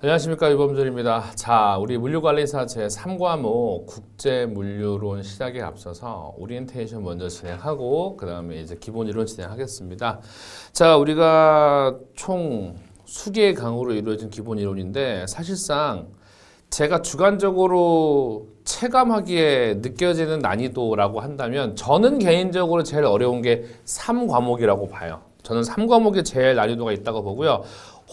안녕하십니까, 유범준입니다. 자, 우리 물류관리사 제3과목 국제물류론 시작에 앞서서 오리엔테이션 먼저 진행하고 그 다음에 이제 기본 이론 진행하겠습니다. 자, 우리가 총 수개의 강으로 이루어진 기본 이론인데 사실상 제가 주관적으로 체감하기에 느껴지는 난이도라고 한다면 저는 개인적으로 제일 어려운 게 3과목이라고 봐요. 저는 3과목에 제일 난이도가 있다고 보고요.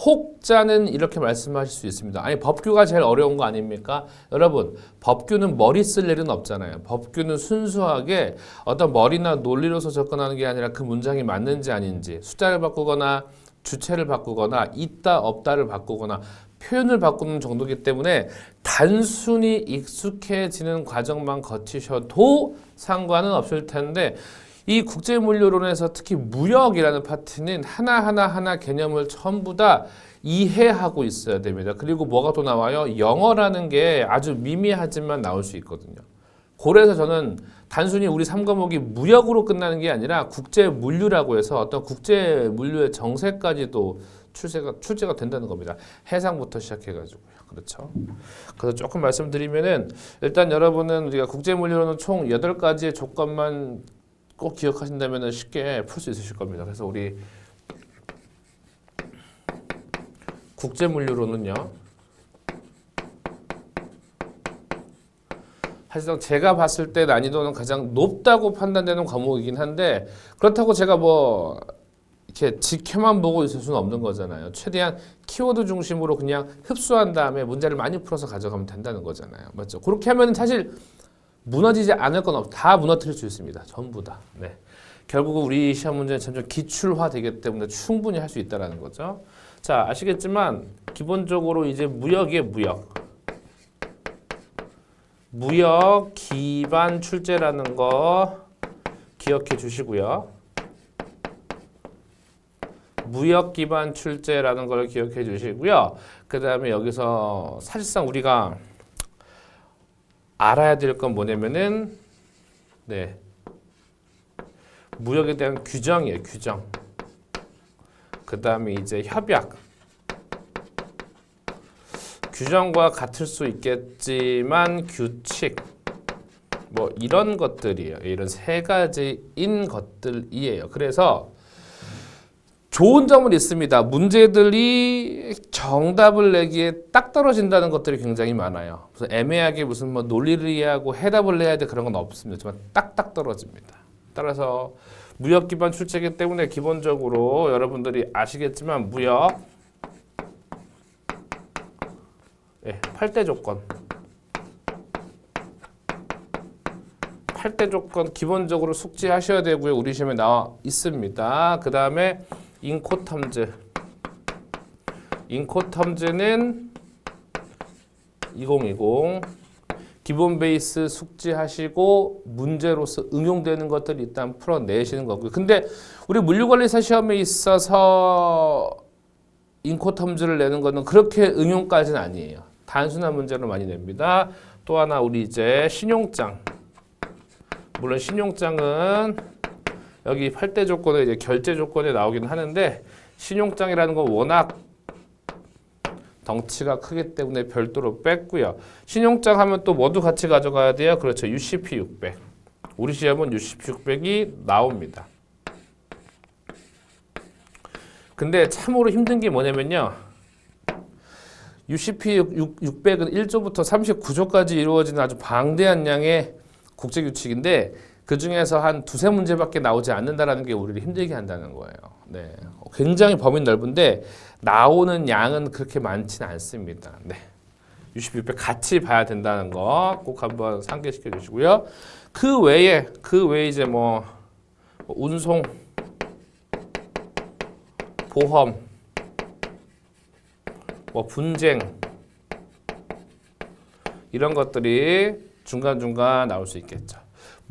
혹자는 이렇게 말씀하실 수 있습니다. 아니, 법규가 제일 어려운 거 아닙니까? 여러분, 법규는 머리 쓸 일은 없잖아요. 법규는 순수하게 어떤 머리나 논리로서 접근하는 게 아니라 그 문장이 맞는지 아닌지, 숫자를 바꾸거나 주체를 바꾸거나 있다 없다를 바꾸거나 표현을 바꾸는 정도이기 때문에 단순히 익숙해지는 과정만 거치셔도 상관은 없을 텐데, 이 국제물류론에서 특히 무역이라는 파트는 하나 개념을 전부 다 이해하고 있어야 됩니다. 그리고 뭐가 또 나와요? 영어라는 게 아주 미미하지만 나올 수 있거든요. 그래서 저는 단순히 우리 3과목이 무역으로 끝나는 게 아니라 국제물류라고 해서 어떤 국제물류의 정세까지도 출제가 된다는 겁니다. 해상부터 시작해가지고요. 그렇죠. 그래서 조금 말씀드리면은 일단 여러분은 우리가 국제물류론은 총 8가지의 조건만 꼭 기억하신다면 쉽게 풀 수 있으실 겁니다. 그래서 우리 국제물류론은요, 사실상 제가 봤을 때 난이도는 가장 높다고 판단되는 과목이긴 한데, 그렇다고 제가 뭐 이렇게 지켜만 보고 있을 수는 없는 거잖아요. 최대한 키워드 중심으로 그냥 흡수한 다음에 문제를 많이 풀어서 가져가면 된다는 거잖아요. 맞죠? 그렇게 하면 사실 무너지지 않을 건 없고 다 무너뜨릴 수 있습니다. 전부 다. 네. 결국은 우리 시험 문제는 점점 기출화 되기 때문에 충분히 할 수 있다는 거죠. 자, 아시겠지만 기본적으로 이제 무역의 무역 기반 출제라는 거 기억해 주시고요. 무역 기반 출제라는 걸 기억해 주시고요. 그 다음에 여기서 사실상 우리가 알아야 될 건 뭐냐면은 무역에 대한 규정이에요. 규정. 그 다음에 이제 협약. 규정과 같을 수 있겠지만 규칙. 뭐 이런 것들이에요. 이런 세 가지인 것들이에요. 그래서 좋은 점은 있습니다. 문제들이 정답을 내기에 딱 떨어진다는 것들이 굉장히 많아요. 그래서 애매하게 무슨 뭐 논리를 이해하고 해답을 내야 돼 그런 건 없습니다. 딱딱 떨어집니다. 따라서 무역 기반 출제이기 때문에 기본적으로 여러분들이 아시겠지만 무역 8대 조건 8대 조건 기본적으로 숙지하셔야 되고요. 우리 시험에 나와 있습니다. 그 다음에 인코텀즈는 2020 기본 베이스 숙지하시고 문제로서 응용되는 것들이 일단 풀어내시는 거고요. 근데 우리 물류관리사 시험에 있어서 인코텀즈를 내는 거는 그렇게 응용까지는 아니에요. 단순한 문제로 많이 냅니다. 또 하나 우리 이제 신용장. 물론 신용장은 여기 8대 조건에 이제 결제 조건에 나오긴 하는데 신용장이라는 건 워낙 덩치가 크기 때문에 별도로 뺐고요. 신용장 하면 또 뭐도 같이 가져가야 돼요? 그렇죠. UCP 600. 우리 시험은 UCP 600이 나옵니다. 근데 참으로 힘든 게 뭐냐면요. UCP 600은 1조부터 39조까지 이루어지는 아주 방대한 양의 국제규칙인데 그 중에서 한 두세 문제밖에 나오지 않는다라는 게 우리를 힘들게 한다는 거예요. 네, 굉장히 범위 넓은데 나오는 양은 그렇게 많지는 않습니다. 네, UCP 600 같이 봐야 된다는 거 꼭 한번 상기시켜 주시고요. 그 외에 이제 뭐 운송, 보험, 뭐 분쟁 이런 것들이 중간중간 나올 수 있겠죠.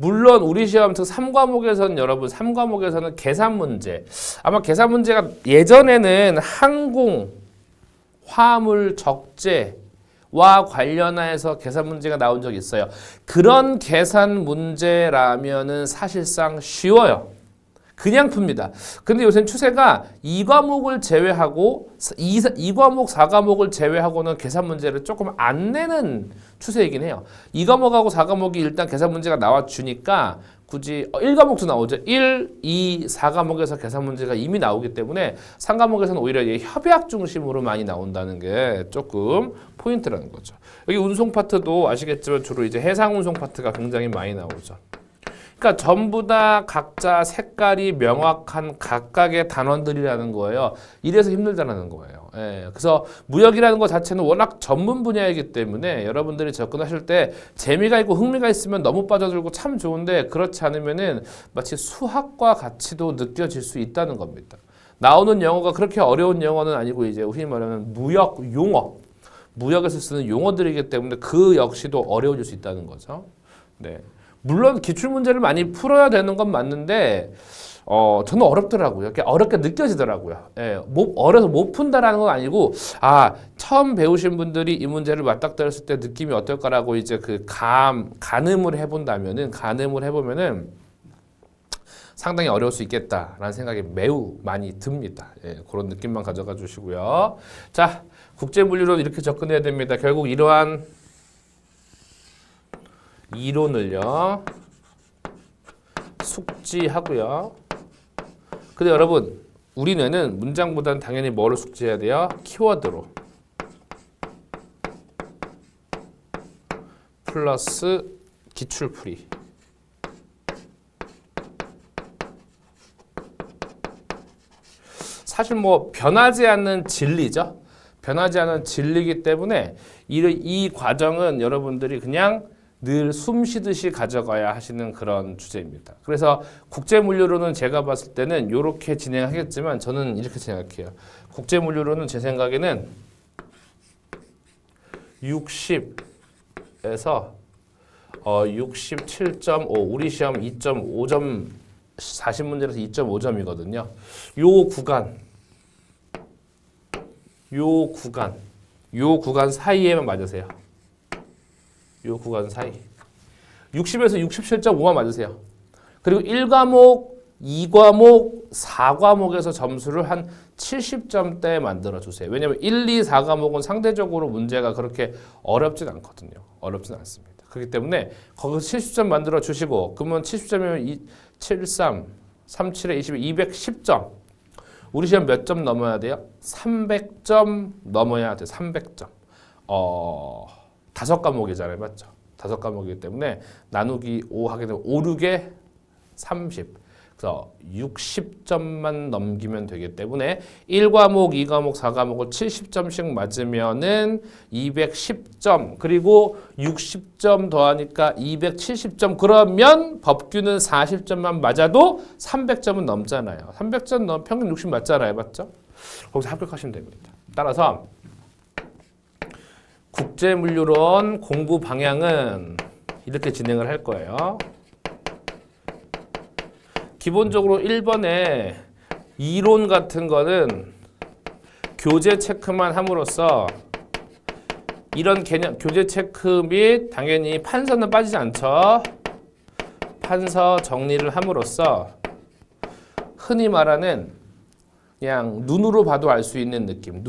물론 우리 시험 즉 3과목에서는 여러분 3과목에서는 계산 문제 아마 계산 문제가 예전에는 항공, 화물, 적재와 관련해서 계산 문제가 나온 적이 있어요. 그런 계산 문제라면은 사실상 쉬워요. 그냥 풉니다. 근데 요새 추세가 2과목을 제외하고 2과목, 4과목을 제외하고는 계산 문제를 조금 안 내는 추세이긴 해요. 2과목하고 4과목이 일단 계산 문제가 나와주니까 굳이 1과목도 나오죠. 1, 2, 4과목에서 계산 문제가 이미 나오기 때문에 3과목에서는 오히려 협약 중심으로 많이 나온다는 게 조금 포인트라는 거죠. 여기 운송 파트도 아시겠지만 주로 이제 해상 운송 파트가 굉장히 많이 나오죠. 그러니까 전부 다 각자 색깔이 명확한 각각의 단원들이라는 거예요. 이래서 힘들다는 거예요. 예, 그래서 무역이라는 것 자체는 워낙 전문 분야이기 때문에 여러분들이 접근하실 때 재미가 있고 흥미가 있으면 너무 빠져들고 참 좋은데 그렇지 않으면은 마치 수학과 같이도 느껴질 수 있다는 겁니다. 나오는 영어가 그렇게 어려운 영어는 아니고 이제 흔히 말하는 무역 용어, 무역에서 쓰는 용어들이기 때문에 그 역시도 어려워질 수 있다는 거죠. 네. 물론 기출문제를 많이 풀어야 되는 건 맞는데 저는 어렵더라고요. 이렇게 어렵게 느껴지더라고요. 예, 어려서 못 푼다라는 건 아니고 처음 배우신 분들이 이 문제를 맞닥뜨렸을 때 느낌이 어떨까라고 이제 가늠을 해보면은 상당히 어려울 수 있겠다라는 생각이 매우 많이 듭니다. 예, 그런 느낌만 가져가 주시고요. 자, 국제물리론 이렇게 접근해야 됩니다. 결국 이러한 이론을요 숙지하고요. 근데 여러분 우리 뇌는 문장보다는 당연히 뭐를 숙지해야 돼요? 키워드로 플러스 기출풀이. 사실 뭐 변하지 않는 진리죠. 변하지 않는 진리이기 때문에 이 과정은 여러분들이 그냥 늘 숨 쉬듯이 가져가야 하시는 그런 주제입니다. 그래서 국제물류로는 제가 봤을 때는 이렇게 진행하겠지만 저는 이렇게 생각해요. 국제물류로는 제 생각에는 60에서 67.5 우리 시험 2.5점 40문제라서 2.5점이거든요. 요 구간 사이에만 맞으세요. 요 구간 사이 60에서 67.5만 맞으세요. 그리고 1과목, 2과목, 4과목에서 점수를 한 70점대에 만들어주세요. 왜냐하면 1, 2, 4과목은 상대적으로 문제가 그렇게 어렵진 않거든요. 어렵진 않습니다. 그렇기 때문에 거기서 70점 만들어주시고 그러면 70점이면 73, 37에 20에 210점. 우리 시험 몇 점 넘어야 돼요? 300점 넘어야 돼요. 300점. 5과목이잖아요. 맞죠? 5과목이기 때문에 나누기 5 하게 되면 5, 6에 30. 그래서 60점만 넘기면 되기 때문에 1과목, 2과목, 4과목을 70점씩 맞으면은 210점. 그리고 60점 더하니까 270점. 그러면 법규는 40점만 맞아도 300점은 넘잖아요. 300점 넘으면 평균 60 맞잖아요. 맞죠? 거기서 합격하시면 됩니다. 따라서 국제물류론 공부 방향은 이렇게 진행을 할 거예요. 기본적으로 1번에 이론 같은 거는 교재 체크만 함으로써 이런 개념, 교재 체크 및 당연히 판서는 빠지지 않죠. 판서 정리를 함으로써 흔히 말하는 그냥 눈으로 봐도 알 수 있는 느낌,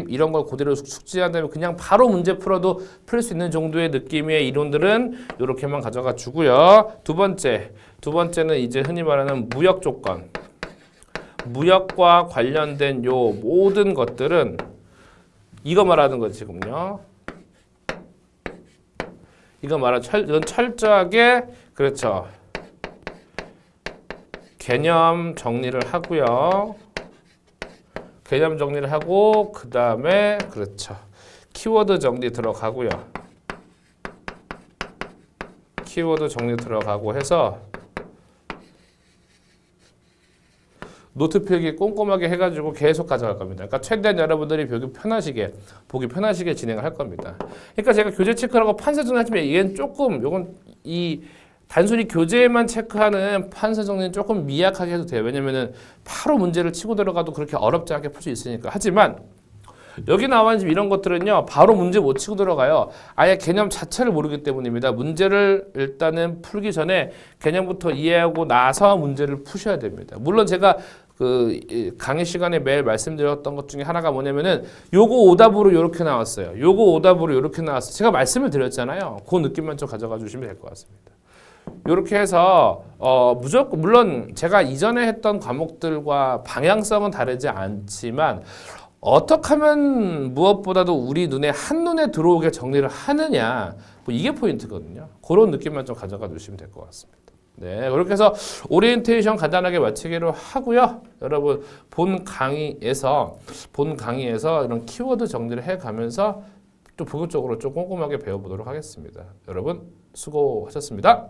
이런 걸 그대로 숙지한다면 그냥 바로 문제 풀어도 풀 수 있는 정도의 느낌의 이론들은 이렇게만 가져가 주고요. 두 번째는 이제 흔히 말하는 무역 조건, 무역과 관련된 요 모든 것들은 이거 말하는 거지 지금요. 이건 철저하게 그렇죠. 개념 정리를 하고요. 개념 정리를 하고 그 다음에 그렇죠. 키워드 정리 들어가고요. 키워드 정리 들어가고 해서 노트 필기 꼼꼼하게 해가지고 계속 가져갈 겁니다. 그러니까 최대한 여러분들이 보기 편하시게 진행을 할 겁니다. 그러니까 제가 교재 체크라고 판서정리 하지만 이건 조금 단순히 교재만 체크하는 판서 정리는 조금 미약하게 해도 돼요. 왜냐면은 바로 문제를 치고 들어가도 그렇게 어렵지 않게 풀 수 있으니까. 하지만 여기 나와 있는 이런 것들은요, 바로 문제 못 치고 들어가요. 아예 개념 자체를 모르기 때문입니다. 문제를 일단은 풀기 전에 개념부터 이해하고 나서 문제를 푸셔야 됩니다. 물론 제가 그 강의 시간에 매일 말씀드렸던 것 중에 하나가 뭐냐면은 요거 오답으로 요렇게 나왔어요. 요거 오답으로 요렇게 나왔어요. 제가 말씀을 드렸잖아요. 그 느낌만 좀 가져가 주시면 될 것 같습니다. 요렇게 해서 무조건 물론 제가 이전에 했던 과목들과 방향성은 다르지 않지만 어떻게 하면 무엇보다도 우리 눈에 한눈에 들어오게 정리를 하느냐, 뭐 이게 포인트거든요. 그런 느낌만 좀 가져가 주시면 될 것 같습니다. 네, 그렇게 해서 오리엔테이션 간단하게 마치기로 하고요. 여러분 본 강의에서 이런 키워드 정리를 해가면서 또 본격적으로 좀 꼼꼼하게 배워보도록 하겠습니다. 여러분 수고하셨습니다.